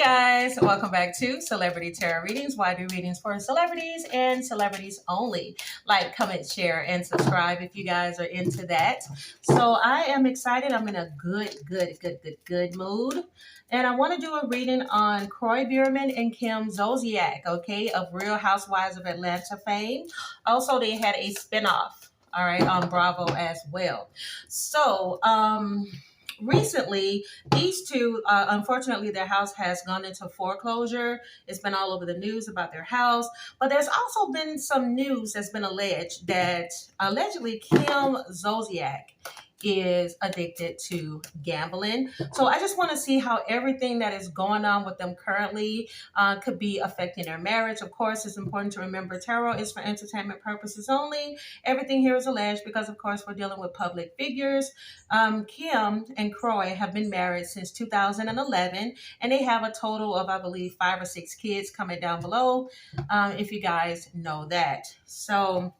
guys, welcome back to Celebrity Tarot Readings. Why do readings for celebrities and celebrities only? Like, comment, share, and subscribe if you guys are into that. So I am excited. I'm in a good mood. And I want to do a reading on Kroy Biermann and Kim Zolciak, okay, of Real Housewives of Atlanta fame. Also, they had a spinoff, all right, on Bravo as well. So, recently, these two, unfortunately, their house has gone into foreclosure. It's been all over the news about their house. But there's also been some news that's been alleged that allegedly Kim Zolciak is addicted to gambling. So I just want to see how everything that is going on with them currently could be affecting their marriage. Of course, it's important to remember tarot is for entertainment purposes only. Everything here is alleged because, of course, we're dealing with public figures. Kim and Kroy have been married since 2011, and they have a total of, I believe, 5 or 6 kids. Comment down below if you guys know that. So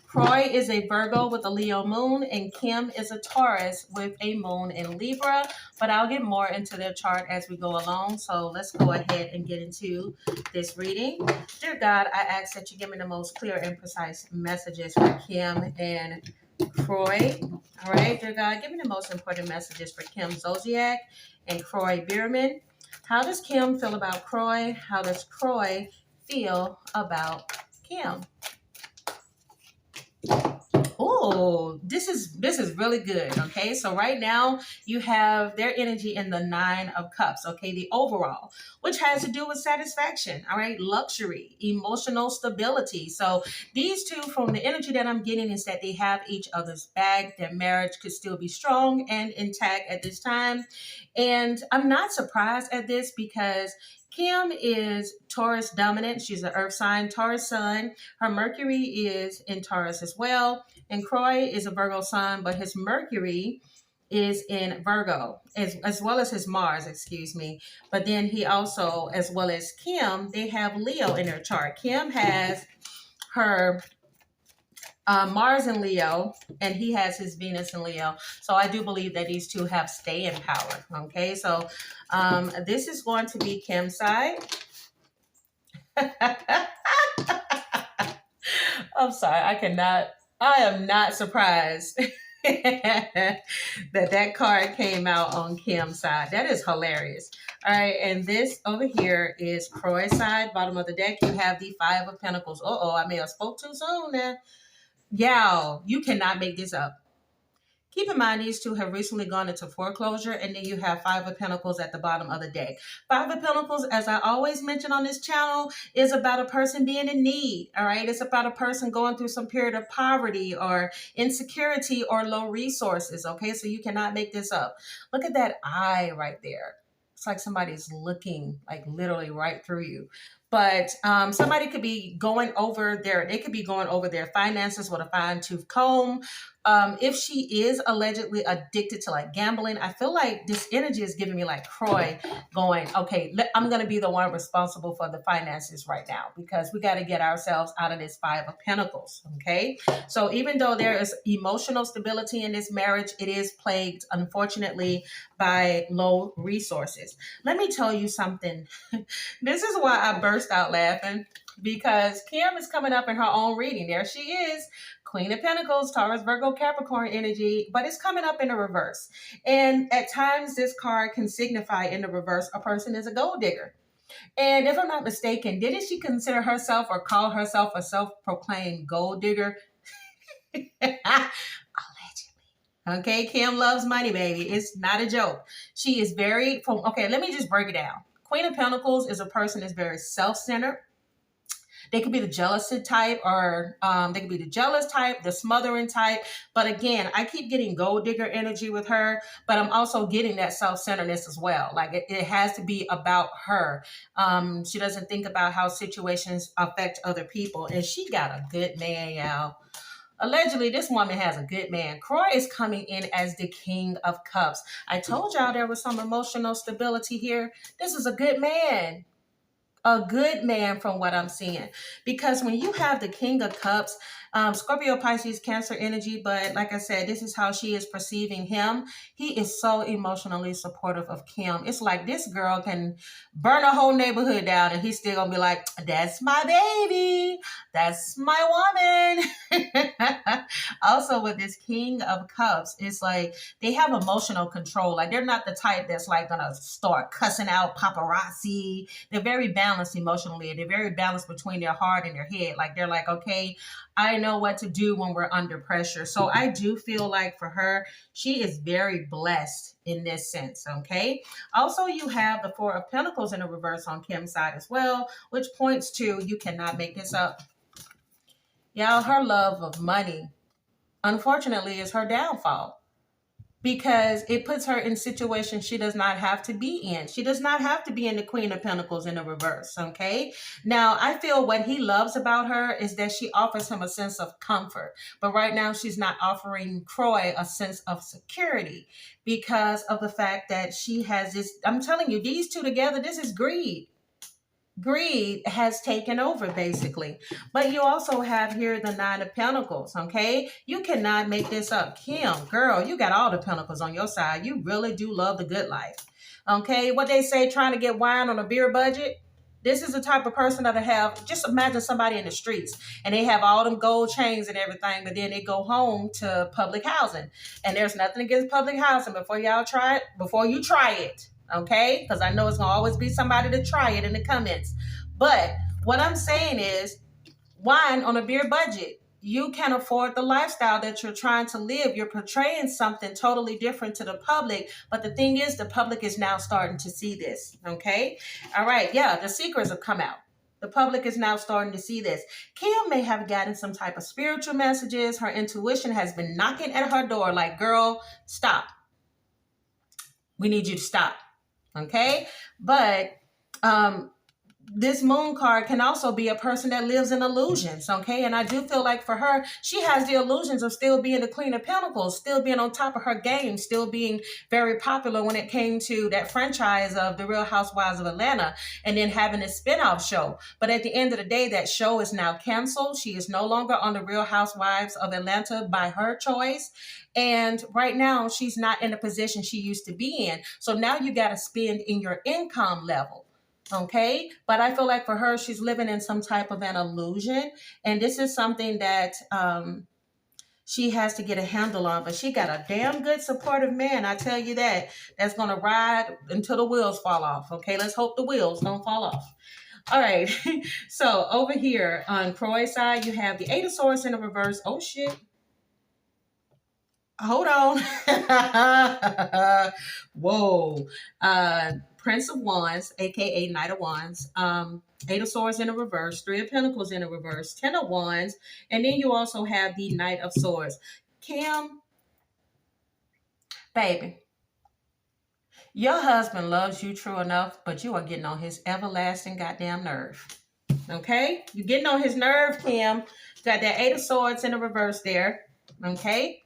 Kroy is a Virgo with a Leo moon, and Kim is a Taurus with a moon in Libra. But I'll get more into their chart as we go along. So let's go ahead and get into this reading. Dear God, I ask that you give me the most clear and precise messages for Kim and Kroy. All right, dear God, give me the most important messages for Kim Zolciak and Kroy Biermann. How does Kim feel about Kroy? How does Kroy feel about Kim? Oh, this is really good. Okay, so right now you have their energy in the 9 of Cups. Okay, the overall, which has to do with satisfaction. All right, luxury, emotional stability. So these two, from the energy that I'm getting, is that they have each other's back. Their marriage could still be strong and intact at this time, and I'm not surprised at this because Kim is Taurus dominant. She's an earth sign, Taurus sun. Her Mercury is in Taurus as well. And Kroy is a Virgo sun, but his Mercury is in Virgo, as well as his Mars, excuse me. But then he also, as well as Kim, they have Leo in their chart. Kim has her Mars in Leo, and he has his Venus in Leo. So I do believe that these two have staying power. Okay, so this is going to be Kim's side. I'm sorry, I am not surprised that card came out on Kim's side. That is hilarious. All right, and this over here is Kroy's side. Bottom of the deck, you have the 5 of Pentacles. I may have spoke too soon there. Y'all, you cannot make this up. Keep in mind, these two have recently gone into foreclosure, and then you have 5 of Pentacles at the bottom of the deck. 5 of Pentacles, as I always mention on this channel, is about a person being in need, all right? It's about a person going through some period of poverty or insecurity or low resources, okay? So you cannot make this up. Look at that eye right there. It's like somebody's looking, like, literally right through you. But somebody could be going over their finances with a fine-tooth comb. If she is allegedly addicted to like gambling, I feel like this energy is giving me like Kroy going, okay, I'm going to be the one responsible for the finances right now because we got to get ourselves out of this 5 of Pentacles. Okay. So even though there is emotional stability in this marriage, it is plagued, unfortunately, by low resources. Let me tell you something. This is why I burst out laughing, because Kim is coming up in her own reading. There she is. Queen of Pentacles, Taurus, Virgo, Capricorn energy, but it's coming up in the reverse. And at times, this card can signify in the reverse a person is a gold digger. And if I'm not mistaken, didn't she consider herself or call herself a self-proclaimed gold digger? Allegedly. Okay, Kim loves money, baby. It's not a joke. She is okay, let me just break it down. Queen of Pentacles is a person that's very self-centered. They could be the jealous type, or they could be the jealous type, the smothering type. But again, I keep getting gold digger energy with her, but I'm also getting that self-centeredness as well. Like it has to be about her. She doesn't think about how situations affect other people. And she got a good man, y'all. Allegedly, this woman has a good man. Kroy is coming in as the King of Cups. I told y'all there was some emotional stability here. This is a good man. a good man from what I'm seeing. Because when you have the King of Cups, Scorpio, Pisces, Cancer energy, but like I said, this is how she is perceiving him. He is so emotionally supportive of Kim. It's like this girl can burn a whole neighborhood down and he's still gonna be like, that's my baby. That's my woman. Also, with this King of Cups, it's like they have emotional control. Like they're not the type that's like gonna start cussing out paparazzi. They're very balanced emotionally. They're very balanced between their heart and their head. Like they're like, okay, I know what to do when we're under pressure. So I do feel like for her, she is very blessed in this sense. Okay. Also, you have the Four of Pentacles in the reverse on Kim's side as well, which points to, you cannot make this up, y'all, her love of money, unfortunately, is her downfall. Because it puts her in situations she does not have to be in. She does not have to be in the Queen of Pentacles in the reverse, okay? Now, I feel what he loves about her is that she offers him a sense of comfort. But right now, she's not offering Kroy a sense of security because of the fact that she has this, I'm telling you, these two together, this is greed. Greed has taken over basically. But you also have here the Nine of Pentacles, okay? You cannot make this up. Kim, girl, you got all the pentacles on your side. You really do love the good life, okay? What they say, trying to get wine on a beer budget. This is the type of person that have, just imagine somebody in the streets and they have all them gold chains and everything, but then they go home to public housing. And there's nothing against public housing before you try it. Okay, because I know it's gonna always be somebody to try it in the comments. But what I'm saying is, wine on a beer budget. You can afford the lifestyle that you're trying to live. You're portraying something totally different to the public. But the thing is, the public is now starting to see this. Okay, all right, yeah, the secrets have come out. The public is now starting to see this. Kim may have gotten some type of spiritual messages. Her intuition has been knocking at her door like, girl, stop. We need you to stop. Okay, but this moon card can also be a person that lives in illusions. Okay, and I do feel like for her, she has the illusions of still being the Queen of Pentacles, still being on top of her game, still being very popular when it came to that franchise of The Real Housewives of Atlanta, and then having a spinoff show. But at the end of the day, that show is now canceled. She is no longer on The Real Housewives of Atlanta by her choice. And right now, she's not in a position she used to be in. So now you got to spend in your income level. Okay. But I feel like for her, she's living in some type of an illusion. And this is something that she has to get a handle on. But she got a damn good supportive man. I tell you that. That's going to ride until the wheels fall off. Okay. Let's hope the wheels don't fall off. All right. So over here on Kroy's side, you have the Eight of Swords in the reverse. Oh, shit. Hold on. Whoa. Prince of Wands, aka Knight of Wands, Eight of Swords in the reverse, Three of Pentacles in the reverse, Ten of Wands, and then you also have the Knight of Swords. Kim, baby, your husband loves you true enough, but you are getting on his everlasting goddamn nerve. Okay? You're getting on his nerve, Kim. Got that Eight of Swords in the reverse there. Okay?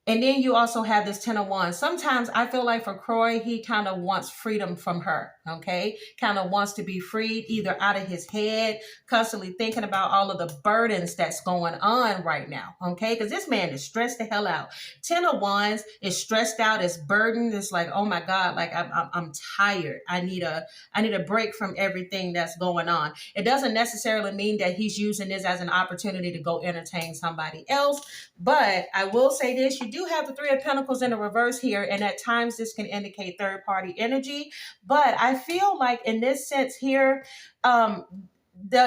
And then you also have this Ten of Wands. Sometimes I feel like for Kroy, he kind of wants freedom from her, okay? Kind of wants to be freed either out of his head, constantly thinking about all of the burdens that's going on right now, okay? Because this man is stressed the hell out. Ten of Wands is stressed out, is burdened. It's like, oh my God, like I'm tired. I need a break from everything that's going on. It doesn't necessarily mean that he's using this as an opportunity to go entertain somebody else. But I will say this, you do have the Three of Pentacles in the reverse here, and at times this can indicate third-party energy. But I feel like in this sense here, the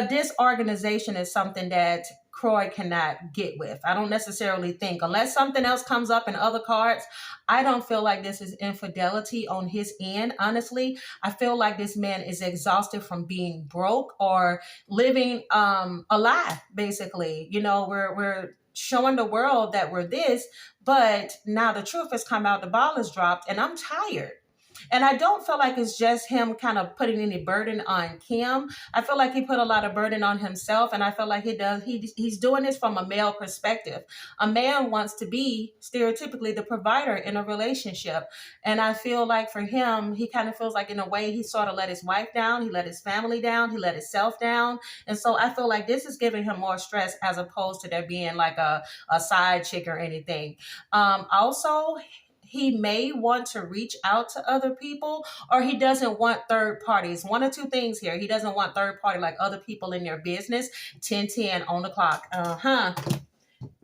disorganization is something that Kroy cannot get with. I don't necessarily think, unless something else comes up in other cards, I don't feel like this is infidelity on his end. Honestly, I feel like this man is exhausted from being broke or living a lie, basically. You know, we're showing the world that we're this, but now the truth has come out, the ball is dropped, and I'm tired. And I don't feel like it's just him kind of putting any burden on Kim. I feel like he put a lot of burden on himself, and I feel like he's doing this from a male perspective. A man wants to be stereotypically the provider in a relationship. And I feel like for him, he kind of feels like in a way he sort of let his wife down, he let his family down, he let himself down. And so I feel like this is giving him more stress as opposed to there being like a side chick or anything. Also, he may want to reach out to other people, or he doesn't want third parties. One or two things here. He doesn't want third party, like other people in their business. 10:10 on the clock.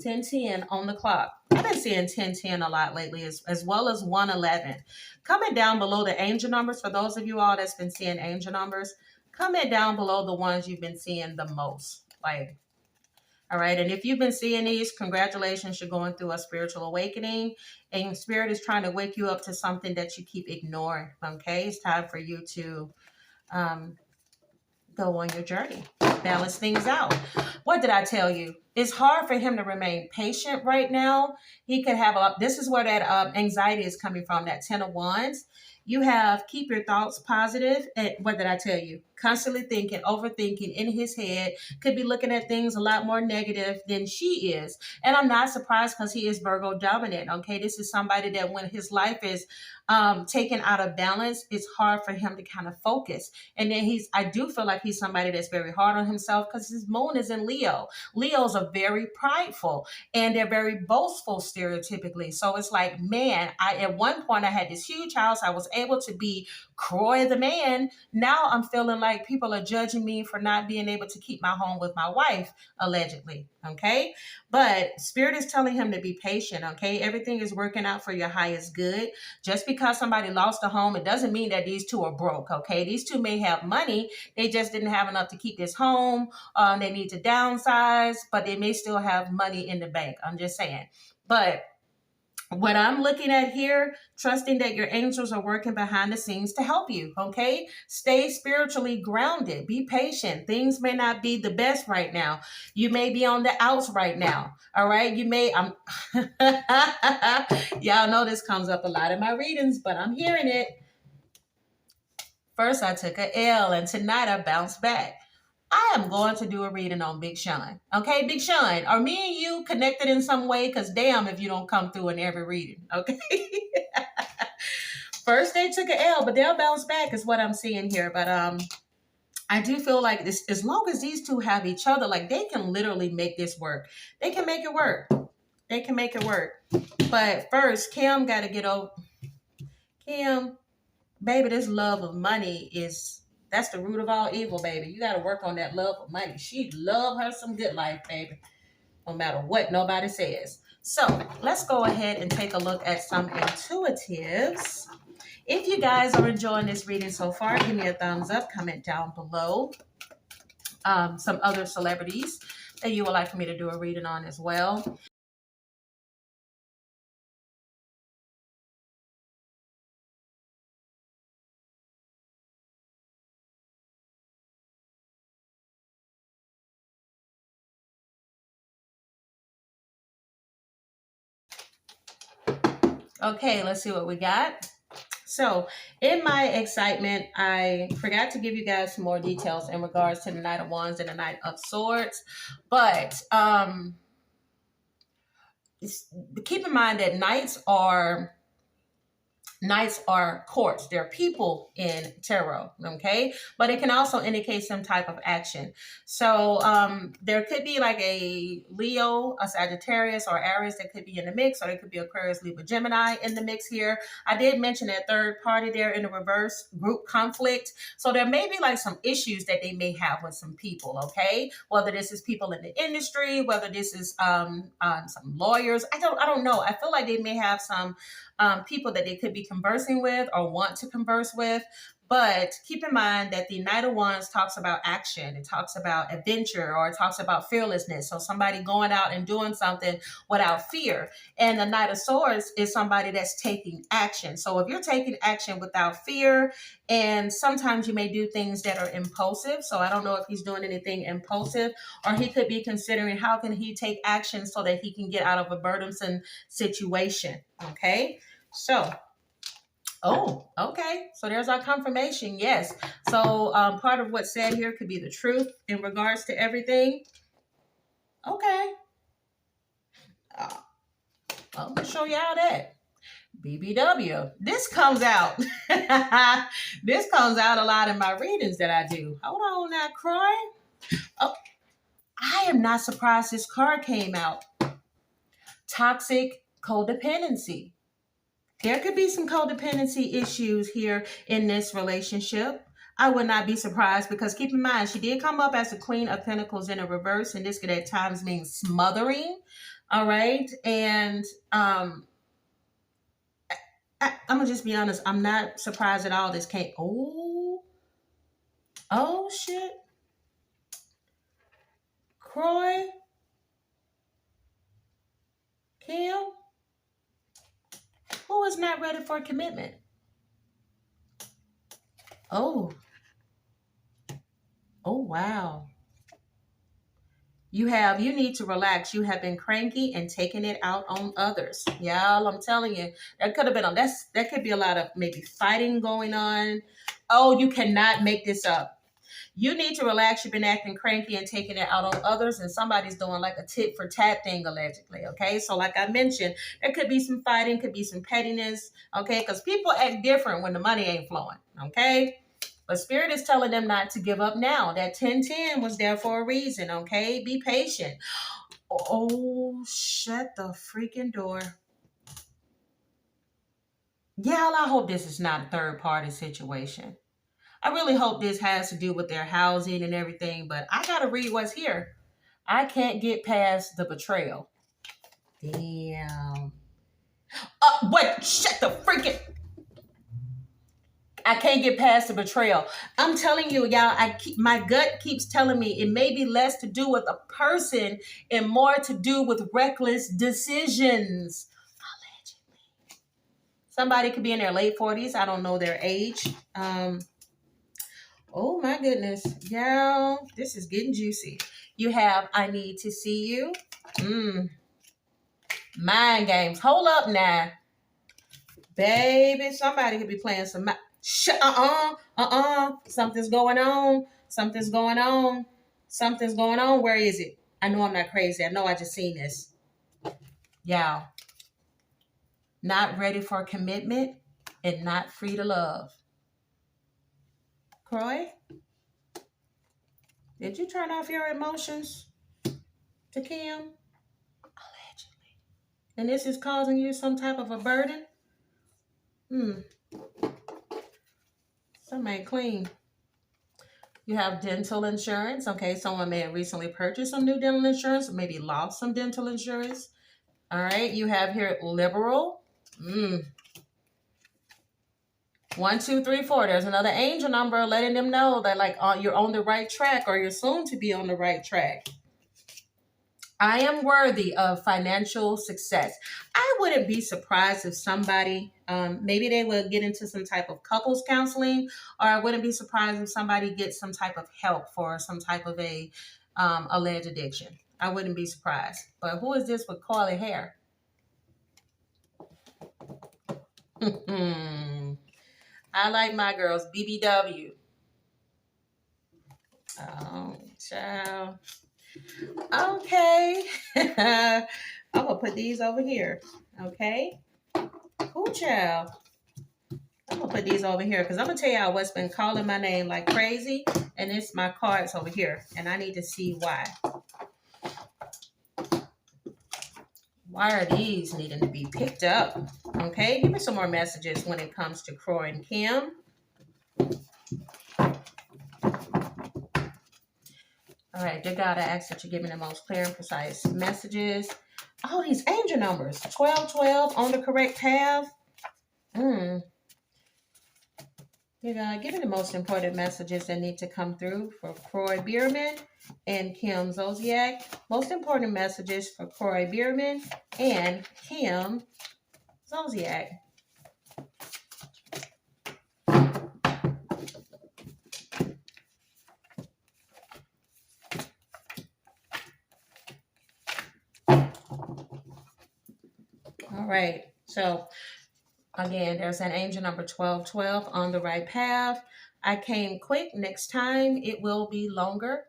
10:10 on the clock. I've been seeing 10:10 a lot lately, as well as 111. Comment down below the angel numbers. For those of you all that's been seeing angel numbers, comment down below the ones you've been seeing the most. Like, all right. And if you've been seeing these, congratulations, you're going through a spiritual awakening, and Spirit is trying to wake you up to something that you keep ignoring. Okay. It's time for you to go on your journey, balance things out. What did I tell you? It's hard for him to remain patient right now. He could have this is where that anxiety is coming from, that 10 of Wands. You have keep your thoughts positive. And what did I tell you? Constantly thinking, overthinking in his head, could be looking at things a lot more negative than she is. And I'm not surprised because he is Virgo dominant. Okay. This is somebody that when his life is taken out of balance, it's hard for him to kind of focus. And then I do feel like he's somebody that's very hard on himself because his moon is in Leo. Leos are very prideful and they're very boastful stereotypically. So it's like, man, at one point I had this huge house. I was able to be Kroy the man. Now I'm feeling like people are judging me for not being able to keep my home with my wife, allegedly. Okay. But Spirit is telling him to be patient. Okay. Everything is working out for your highest good. Just because somebody lost a home, it doesn't mean that these two are broke. Okay. These two may have money. They just didn't have enough to keep this home. They need to downsize, but they may still have money in the bank. I'm just saying. But what I'm looking at here, trusting that your angels are working behind the scenes to help you, okay? Stay spiritually grounded. Be patient. Things may not be the best right now. You may be on the outs right now, all right? You may, y'all know this comes up a lot in my readings, but I'm hearing it. First, I took a L, and tonight I bounced back. I am going to do a reading on Big Sean. Okay, Big Sean, are me and you connected in some way? Because damn if you don't come through in every reading, okay? First they took an L, but they'll bounce back is what I'm seeing here. But I do feel like this, as long as these two have each other, like they can literally make this work. They can make it work. They can make it work. But first, Kim got to get over. Kim, baby, this love of money that's the root of all evil, baby. You got to work on that love of money. She love her some good life, baby. No matter what nobody says. So let's go ahead and take a look at some intuitives. If you guys are enjoying this reading so far, give me a thumbs up. Comment down below some other celebrities that you would like for me to do a reading on as well. Okay, let's see what we got. So in my excitement, I forgot to give you guys some more details in regards to the Knight of Wands and the Knight of Swords. But keep in mind that knights are courts. They're people in tarot, okay? But it can also indicate some type of action. So there could be like a Leo, a Sagittarius, or Aries that could be in the mix, or there could be Aquarius, Libra, Gemini in the mix here. I did mention that third party there in the reverse, group conflict. So there may be like some issues that they may have with some people, okay? Whether this is people in the industry, whether this is some lawyers. I don't know. I feel like they may have some people that they could be conversing with or want to converse with. But keep in mind that the Knight of Wands talks about action. It talks about adventure, or it talks about fearlessness. So somebody going out and doing something without fear. And the Knight of Swords is somebody that's taking action. So if you're taking action without fear, and sometimes you may do things that are impulsive. So I don't know if he's doing anything impulsive, or he could be considering how can he take action so that he can get out of a burdensome situation. Okay. So Oh, okay. So there's our confirmation. Yes. So part of what's said here could be the truth in regards to everything. Okay. Uh, I'm gonna show y'all that. BBW. This comes out. This comes out a lot in my readings that I do. Hold on now, Kroy. Oh, I am not surprised this card came out. Toxic codependency. There could be some codependency issues here in this relationship. I would not be surprised because keep in mind, she did come up as the Queen of Pentacles in a reverse, and this could at times mean smothering. All right. And I'm gonna just be honest. I'm not surprised at all. This came. Oh shit, Kroy, Kim, who is not ready for commitment? Oh wow. You need to relax. You have been cranky and taking it out on others. Y'all, I'm telling you, that could have been that could be a lot of maybe fighting going on. Oh, you cannot make this up. You need to relax. You've been acting cranky and taking it out on others, and somebody's doing like a tit for tat thing allegedly. Okay, so like I mentioned, there could be some fighting, could be some pettiness. Okay, because people act different when the money ain't flowing. Okay. But Spirit is telling them not to give up now. That 1010 was there for a reason, okay? Be patient. Oh, shut the freaking door. Y'all, I hope this is not a third-party situation. I really hope this has to do with their housing and everything, but I got to read what's here. I can't get past the betrayal. Damn. Wait, shut the freaking... I can't get past the betrayal. I'm telling you, y'all, my gut keeps telling me it may be less to do with a person and more to do with reckless decisions. Allegedly. Somebody could be in their late 40s. I don't know their age. Oh my goodness. Y'all, this is getting juicy. You have, I need to see you. Mind games. Hold up now. Baby, somebody could be playing some... Something's going on. Something's going on. Something's going on. Where is it? I know I'm not crazy. I know I just seen this. Y'all. Not ready for commitment and not free to love. Kroy, did you turn off your emotions to Kim? Allegedly. And this is causing you some type of a burden? Some ain't clean. You have dental insurance. Okay, someone may have recently purchased some new dental insurance, or maybe lost some dental insurance. All right, you have here liberal. 1, 2, 3, 4. There's another angel number letting them know that like you're on the right track, or you're soon to be on the right track. I am worthy of financial success. I wouldn't be surprised if somebody, maybe they would get into some type of couples counseling, or I wouldn't be surprised if somebody gets some type of help for some type of a alleged addiction. I wouldn't be surprised. But who is this with coily hair? I like my girls, BBW. Oh, child. Okay. I'm going to put these over here. Okay. Cool, child. I'm going to put these over here because I'm going to tell y'all what's been calling my name like crazy. And it's my cards over here. And I need to see why. Why are these needing to be picked up? Okay. Give me some more messages when it comes to Kroy and Kim. All right, dear God, I ask that you give me the most clear and precise messages. Oh, these angel numbers. 1212 on the correct path. Dear God, give me the most important messages that need to come through for Kroy Biermann and Kim Zolciak. Most important messages for Kroy Biermann and Kim Zolciak. All right, so Again, there's an angel number 1212 on the right path. I came quick. Next time it will be longer.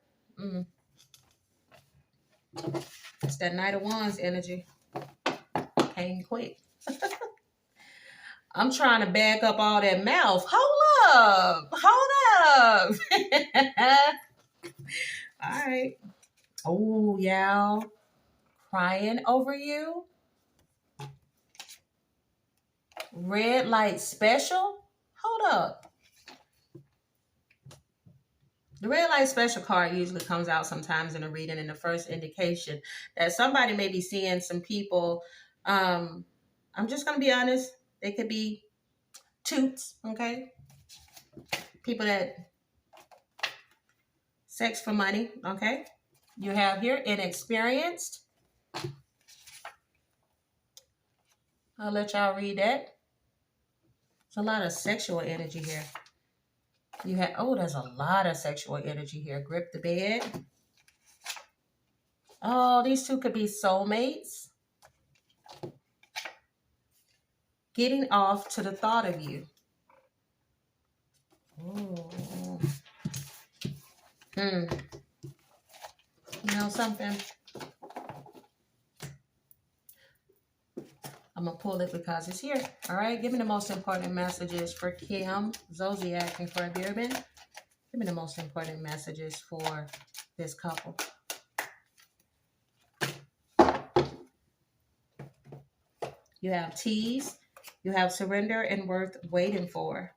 It's that Knight of Wands energy. Came quick. I'm trying to back up all that mouth. Hold up. Hold up. All right. Oh, y'all. Crying over you. Red light special. Hold up. The red light special card usually comes out sometimes in a reading in the first indication that somebody may be seeing some people. I'm just going to be honest. They could be toots, okay? People that sex for money, okay? You have here inexperienced. I'll let y'all read that. There's a lot of sexual energy here. You have, oh, there's a lot of sexual energy here. Grip the bed. Oh, these two could be soulmates. Getting off to the thought of you. Oh. You know something? I'm going to pull it because it's here. All right. Give me the most important messages for Kim, Zolciak, and Kroy Biermann. Give me the most important messages for this couple. You have tease. You have surrender and worth waiting for.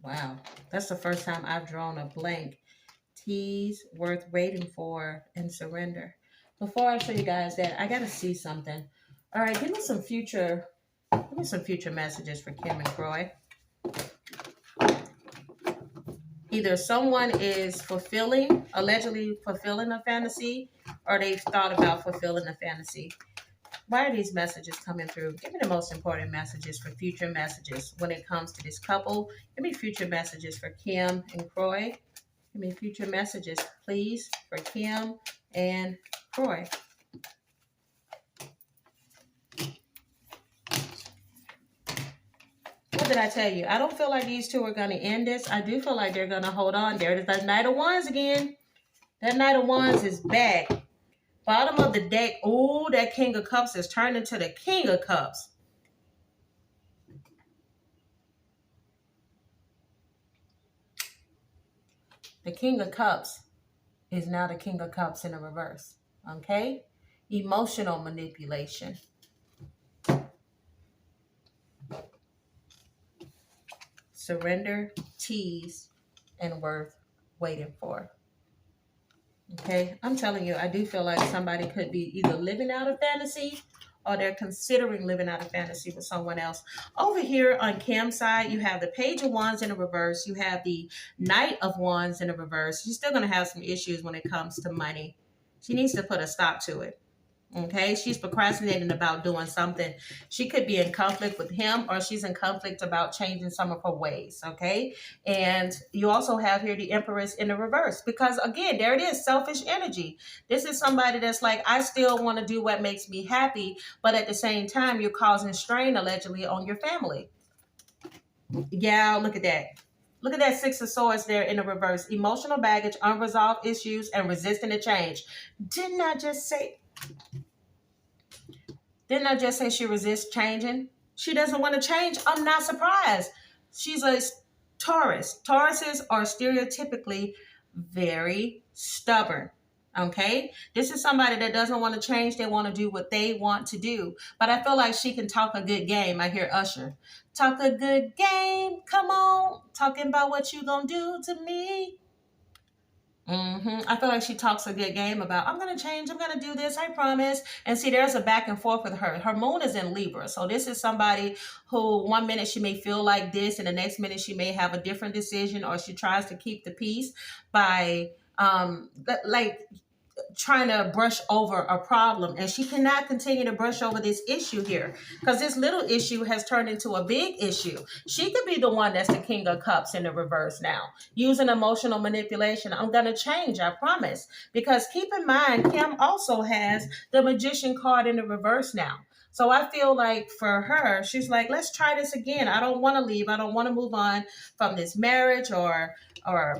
Wow. That's the first time I've drawn a blank. Tease, worth waiting for, and surrender. Before I show you guys that, I got to see something. All right, give me some future messages for Kim and Kroy. Either someone is allegedly fulfilling a fantasy, or they've thought about fulfilling a fantasy. Why are these messages coming through? Give me the most important messages for future messages when it comes to this couple. Give me future messages for Kim and Kroy. Give me future messages, please, for Kim and Kroy. What did I tell you? I don't feel like these two are going to end this. I do feel like they're going to hold on. There's that Knight of Wands again. That Knight of Wands is back. Bottom of the deck. Oh, that King of Cups has turned into the King of Cups. The King of Cups is now the King of Cups in the reverse. Okay? Emotional manipulation. Surrender, tease, and worth waiting for. Okay? I'm telling you, I do feel like somebody could be either living out a fantasy or they're considering living out a fantasy with someone else. Over here on Kim's side, you have the Page of Wands in the reverse. You have the Knight of Wands in the reverse. She's still going to have some issues when it comes to money. She needs to put a stop to it. Okay, she's procrastinating about doing something. She could be in conflict with him, or she's in conflict about changing some of her ways. Okay, and you also have here the Empress in the reverse, because again, there it is, selfish energy. This is somebody that's like, I still want to do what makes me happy, but at the same time, you're causing strain allegedly on your family. Yeah, look at that. Look at that Six of Swords there in the reverse. Emotional baggage, unresolved issues, and resisting to change. Didn't I just say she resists changing? She doesn't want to change. I'm not surprised. She's a Taurus. Tauruses are stereotypically very stubborn. Okay? This is somebody that doesn't want to change. They want to do what they want to do. But I feel like she can talk a good game. I hear Usher. Talk a good game. Come on. Talking about what you gonna do to me. I feel like she talks a good game about, I'm going to change, I'm going to do this, I promise. And see, there's a back and forth with her. Her moon is in Libra. So this is somebody who 1 minute she may feel like this, and the next minute she may have a different decision, or she tries to keep the peace by, like, trying to brush over a problem, and she cannot continue to brush over this issue here, because this little issue has turned into a big issue. She could be the one that's the King of Cups in the reverse now, using emotional manipulation. I'm going to change, I promise, because keep in mind, Kim also has the Magician card in the reverse now. So I feel like for her, she's like, let's try this again. I don't want to leave. I don't want to move on from this marriage or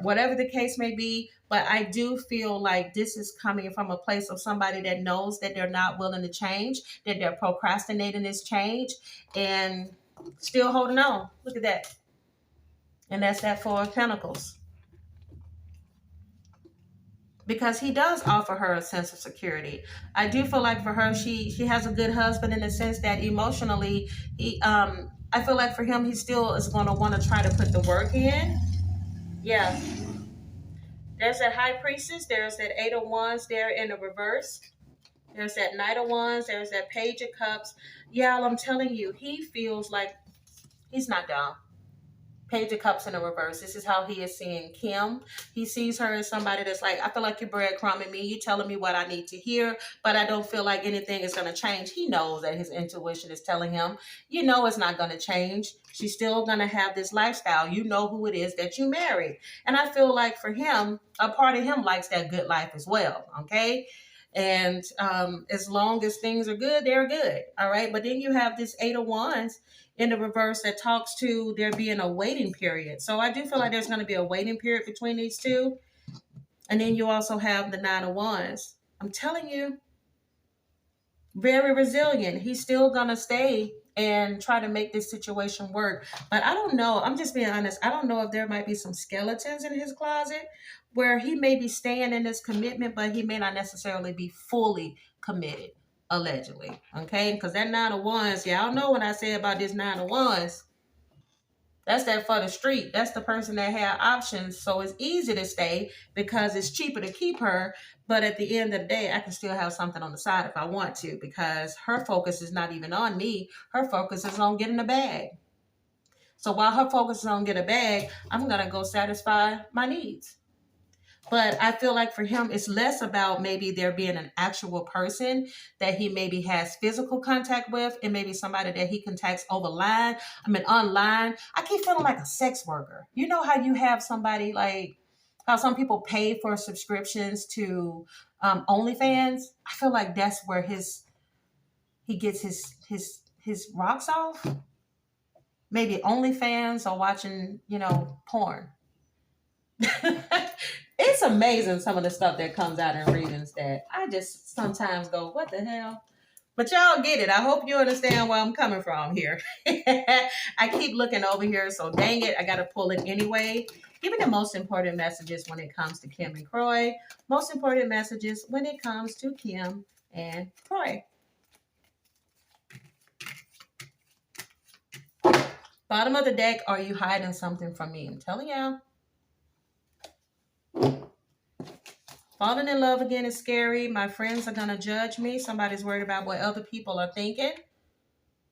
whatever the case may be. But I do feel like this is coming from a place of somebody that knows that they're not willing to change, that they're procrastinating this change and still holding on. Look at that. And that's that Four of Pentacles. Because he does offer her a sense of security. I do feel like for her, she has a good husband in the sense that emotionally, I feel like for him, he still is going to want to try to put the work in. Yeah. There's that High Priestess. There's that Eight of Wands there in the reverse. There's that Knight of Wands. There's that Page of Cups. Yeah, I'm telling you, he feels like he's not down. Page of Cups in the reverse. This is how he is seeing Kim. He sees her as somebody that's like, I feel like you're breadcrumbing me. You're telling me what I need to hear, but I don't feel like anything is going to change. He knows that his intuition is telling him, you know, it's not going to change. She's still going to have this lifestyle. You know who it is that you married. And I feel like for him, a part of him likes that good life as well. Okay. And as long as things are good, they're good. All right. But then you have this Eight of Wands in the reverse that talks to there being a waiting period. So I do feel like there's going to be a waiting period between these two. And then you also have the Nine of Wands. I'm telling you, very resilient. He's still going to stay and try to make this situation work. But I don't know. I'm just being honest. I don't know if there might be some skeletons in his closet where he may be staying in this commitment, but he may not necessarily be fully committed. Allegedly, okay? Because that Nine of Wands, y'all know what I say about this Nine of Wands. That's that for the street. That's the person that had options. So it's easy to stay because it's cheaper to keep her. But at the end of the day, I can still have something on the side if I want to, because her focus is not even on me. Her focus is on getting a bag. So while her focus is on getting a bag, I'm going to go satisfy my needs. But I feel like for him, it's less about maybe there being an actual person that he maybe has physical contact with, and maybe somebody that he contacts online. Online. I keep feeling like a sex worker. You know how you have somebody like how some people pay for subscriptions to OnlyFans? I feel like that's where he gets his rocks off. Maybe OnlyFans or watching, porn. It's amazing some of the stuff that comes out in readings that I just sometimes go, what the hell? But y'all get it. I hope you understand where I'm coming from here. I keep looking over here, so dang it, I got to pull it anyway. Give me the most important messages when it comes to Kim and Kroy. Most important messages when it comes to Kim and Kroy. Bottom of the deck, are you hiding something from me? I'm telling y'all. Falling in love again is scary. My friends are going to judge me. Somebody's worried about what other people are thinking.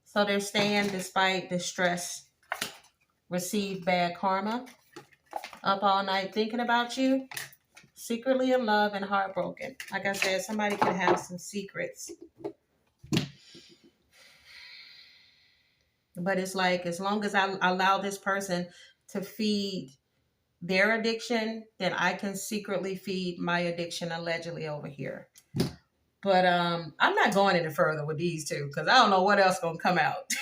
So they're staying despite the stress. Receive bad karma. Up all night thinking about you. Secretly in love and heartbroken. Like I said, somebody can have some secrets. But it's like, as long as I allow this person to feed their addiction, then I can secretly feed my addiction allegedly over here. But I'm not going any further with these two because I don't know what else going to come out.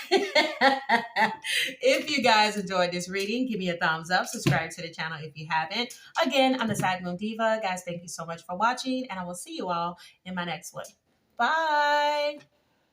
If you guys enjoyed this reading, give me a thumbs up. Subscribe to the channel if you haven't. Again, I'm the Sag Moon Diva. Guys, thank you so much for watching, and I will see you all in my next one. Bye.